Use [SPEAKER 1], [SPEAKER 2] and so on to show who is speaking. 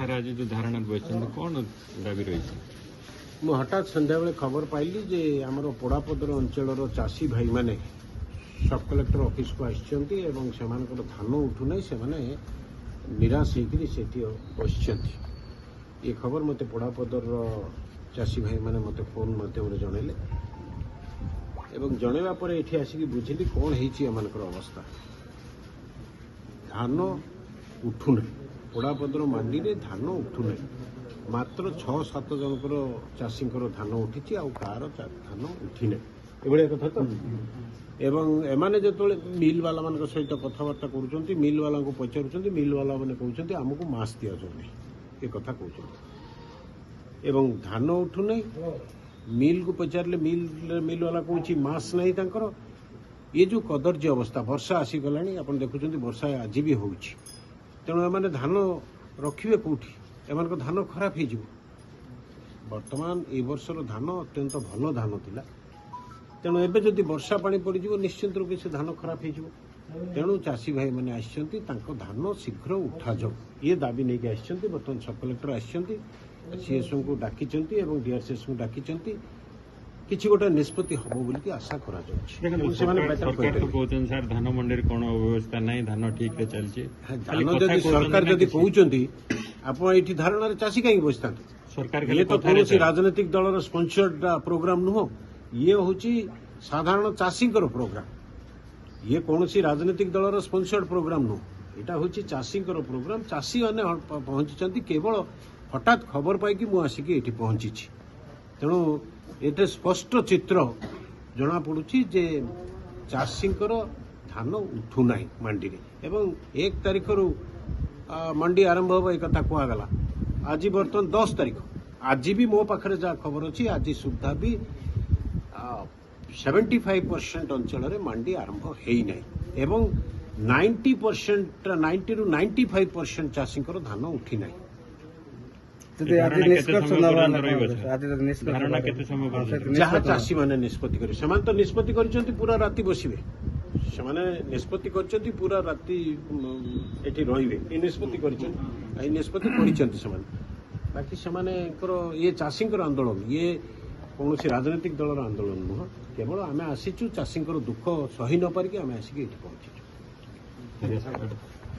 [SPEAKER 1] सारे आज जो धारणा बस कौन दाबी रही
[SPEAKER 2] मु हठात संध्या बेले खबर पाइली जे आमर पोड़ापदर अंचल चाषी भाई माने सब कलेक्टर ऑफिस को आसछंती एवं सेमानकर धान उठुना से निराश होकर बस ये खबर मते पोड़ापदर चाषी भाई माने मते फोन माध्यम जनइले एवं जनइबा पर एठी आसिक बुझिली कौन होईची एमानकर अवस्था धान उठुना पोड़ापदर मांडी रे धान उठुना मात्र 6-7 जनकर चाषी धान उठी आउ कार धान उठिना एभलिया कथा तो एवं एमाने जो मिल वाला मान सहित कथबार्ता कर मिल वाला को पचार मिल वाला मैंने कहते आमको मास दि जाऊनी ये कथा कहते एवं धान उठुना मिल को पचारे मिल वाला कौन मास नहीं तांकर ये जो कदर्य अवस्था वर्षा आसीगला आप देखुं वर्षा आज भी हो तेणु एम धान रखिए कौटी एम धान खराब हो बर्तमान ए वर्षर धान अत्यंत भल धान थिला तेणु एबे जदि वर्षा पानी पड़ निश्चित रूप से धान खराब हो तेणु चाषी भाई मैंने आसछंती धान शीघ्र उठा जाऊ ये दाबी नहीं आसछंती बर्तमान सब कलेक्टर आसछंती सीएसओ को डाकी डीआरसीएस को डाकी किसी गोटे निष्पत्ति हम बोल आशा करा
[SPEAKER 1] धान मंडी कौन व्यवस्था ना धान ठीक चलती
[SPEAKER 2] धान जदि सरकार जदि कहते आप ये धारणा चाषी कहीं बसता
[SPEAKER 1] सरकार
[SPEAKER 2] ये तो कौन राजनीतिक दलर स्पॉन्सर्ड प्रोग्राम नुह ये हूँ साधारण चाषी प्रोग्राम ये कौन राजनीतिक दलर स्पॉन्सर्ड प्रोग्राम नुह यहाँ हूँ चाषी प्रोग्राम चाषी मैंने पहुंची केवल हठात खबर पाई मुझे ये पहुंची तेणु ये स्पष्ट चित्र जना पड़ुछि जे चाषी धान उठुना मंडी रे एवं 1 तारिख रु मंडी आरंभ हो एक कहगला आज बर्तमान 10 तारिख आज भी मो पाखे जहाँ खबर अच्छी आज सुधा भी 75% अंचल में मंडी आरंभ होना एवं 90% 90 ରୁ 95% चाषी धान उठी ना जहाँ चाषी मैंने निष्पत्ति कर तो निष्पत्ति कर पूरा राति बसवे से निष्पत्ति कर पूरा राति एठी रहिबे निष्पत्ति कर निष्पत्ति कर बाकी से ये चाषी आंदोलन ये कौन राजनीतिक दलर आंदोलन नुह केवल आम आसीचु चाषी दुख सही न पारिक आम आसिक पहुंचीचु।